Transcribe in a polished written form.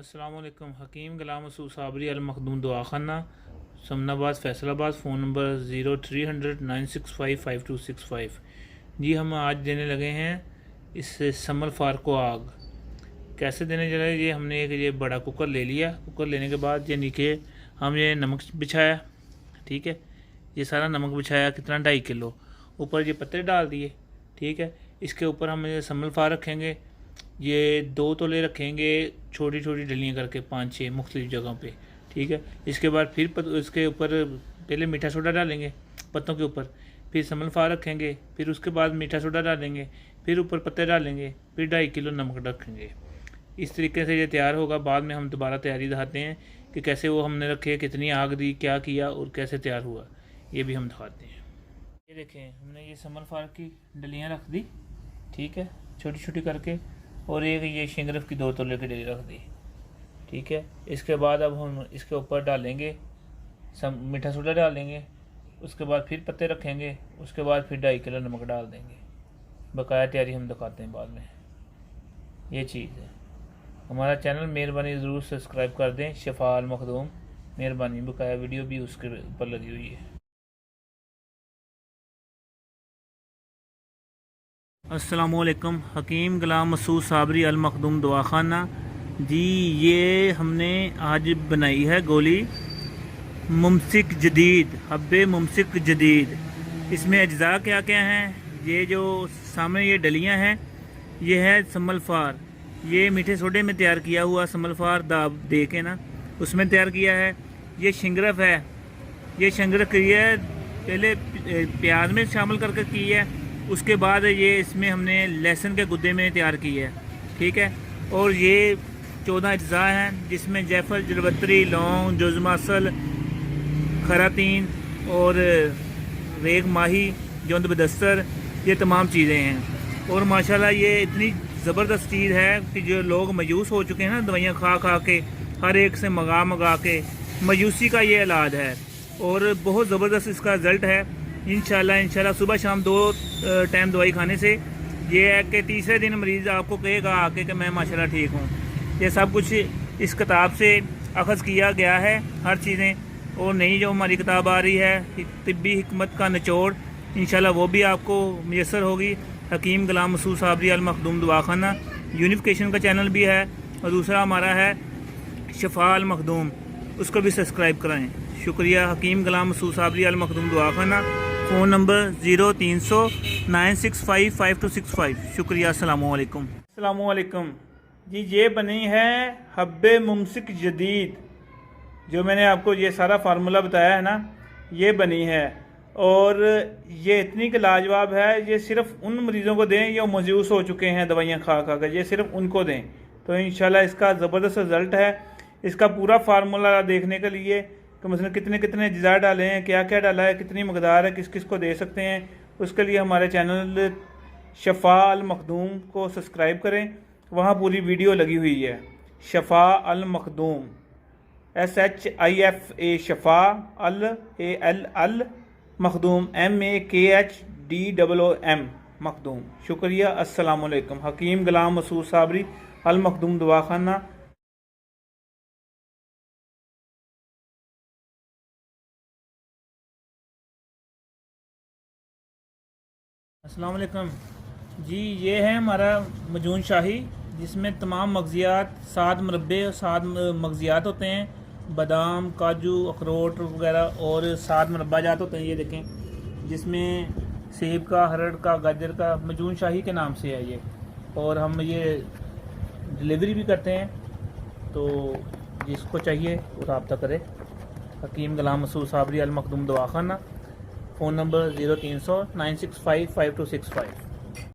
अस्सलाम वालेकुम। Hakim Ghulam Masood Sabri Al Makhdoom Duakhana Samnabad Faisalabad. Phone number 0300-965-5265। जी हम आज देने लगे हैं इस समलफार को आग। कैसे देने चले, ये हमने ये बड़ा कुकर ले लिया। कुकर लेने के बाद ये नीचे हम ये नमक बिछाया, ठीक है। ये सारा नमक बिछाया, कितना 2.5 किलो। ऊपर ये पत्ते डाल दिए, ठीक है। इसके ऊपर हम ये समलफार रखेंगे। ये 2 तोले रखेंगे, छोटी छोटी डलियाँ करके 5-6 मुख्तलिफ जगहों पे, ठीक है। इसके बाद फिर इसके ऊपर पहले मीठा सोडा डालेंगे पत्तों के ऊपर, फिर समलफार रखेंगे, फिर उसके बाद मीठा सोडा डालेंगे, फिर ऊपर पत्ते डालेंगे, फिर 2.5 किलो नमक रखेंगे। इस तरीके से ये तैयार होगा। बाद में हम दोबारा तैयारी दिखाते हैं कि कैसे वो हमने रखे, कितनी आग दी, क्या किया और कैसे तैयार हुआ, ये भी हम दिखाते हैं। ये देखें, हमने ये समलफार की डलियाँ रख दी, ठीक है, छोटी छोटी करके, और एक ये शंगरफ की 2 तोले की डली रख दी, ठीक है। इसके बाद अब हम इसके ऊपर डालेंगे मीठा सोडा डालेंगे, उसके बाद फिर पत्ते रखेंगे, उसके बाद फिर 2.5 किलो नमक डाल देंगे। बकाया तैयारी हम दिखाते हैं बाद में। ये चीज़ है। हमारा चैनल मेहरबानी ज़रूर सब्सक्राइब कर दें, शफा अल मखदूम, मेहरबानी। बकाया वीडियो भी उसके ऊपर लगी हुई है। अस्सलाम वालेकुम। हकीम गुलाम मसूद साबरी अल मखदूम दुआखाना। जी ये हमने आज बनाई है गोली मुमसिक जदीद, हब्बे मुमसिक जदीद। इसमें अज्जा क्या क्या हैं, ये जो सामने ये डलियां हैं, ये है समलफार। ये मीठे सोडे में तैयार किया हुआ समलफार दाब दे के ना, उसमें तैयार किया है। ये शंगरफ है, ये शंगरफ की है, पहले प्याज में शामिल करके की है, उसके बाद ये इसमें हमने लहसुन के गुद्दे में तैयार की है, ठीक है। और ये 14 अज्जा हैं, जिसमें जायफल, जलबत्री, लौंग, जुज़मासल, खरातीन और रेग माही, जोंद बदस्तर, ये तमाम चीज़ें हैं। और माशाल्लाह ये इतनी ज़बरदस्त चीज़ है कि जो लोग मायूस हो चुके हैं ना दवाइयाँ खा खा के, हर एक से मंगा के, मायूसी का ये इलाज है और बहुत ज़बरदस्त इसका रिज़ल्ट है। इंशाल्लाह सुबह शाम 2 टाइम दवाई खाने से ये है कि तीसरे दिन मरीज़ आपको कहेगा आके कि मैं माशाल्लाह ठीक हूँ। ये सब कुछ इस किताब से अख़ज़ किया गया है, हर चीज़ें। और नई जो हमारी किताब आ रही है तिब्बी हिकमत का निचोड़, इंशाल्लाह वो भी आपको मुयस्सर होगी। हकीम गुलाम मसूद साबरी अल मखदूम दुआखाना यूनिफिकेशन का चैनल भी है, और दूसरा हमारा है शफा अल मखदूम, उसको भी सब्सक्राइब कराएँ। शुक्रिया। हकीम गुलाम मसूद साबरी अल मखदूम दुआखाना। Phone number 0300-965-5265। शुक्रिया। अस्सलाम वालेकुम। अस्सलाम वालेकुम जी। ये बनी है हब्बे मुमसिक जदीद, जो मैंने आपको ये सारा फार्मूला बताया है ना, ये बनी है। और ये इतनी कि लाजवाब है। ये सिर्फ उन मरीज़ों को दें जो मायूस हो चुके हैं दवाइयाँ खा खा कर, ये सिर्फ उनको दें, तो इंशाल्लाह इसका ज़बरदस्त रिज़ल्ट है। इसका पूरा फार्मूला देखने के लिए कि मतलब कितने कितने अज्जा डाले हैं, क्या क्या डाला है, कितनी मकदार है, किस किस को दे सकते हैं, उसके लिए हमारे चैनल शफा अल मखदूम को सब्सक्राइब करें। वहाँ पूरी वीडियो लगी हुई है। शफा अल मखदूम, SHIFA, शफा अल मखदूम, MAKHDOOM मखदूम। शुक्रिया। अस्सलाम वालेकुम। हकीम गुलाम मसूद साबरी अल मखदूम दुआखाना। अस्सलाम वालेकुम जी। ये है हमारा मजून शाही, जिसमें तमाम मगज़ियात, 7 मुरब्बे और 7 मगज़ियात होते हैं, बादाम, काजू, अखरोट वगैरह, और 7 मुरब्बा जात होते हैं। ये देखें, जिसमें सेब का, हरड़ का, गाजर का, मजून शाही के नाम से है ये। और हम ये डिलीवरी भी करते हैं, तो जिसको चाहिए वो रब्ता करे। हकीम गुलाम मसूद साबरी अल मखदूम दुआखाना। Phone number 0300-965-5265।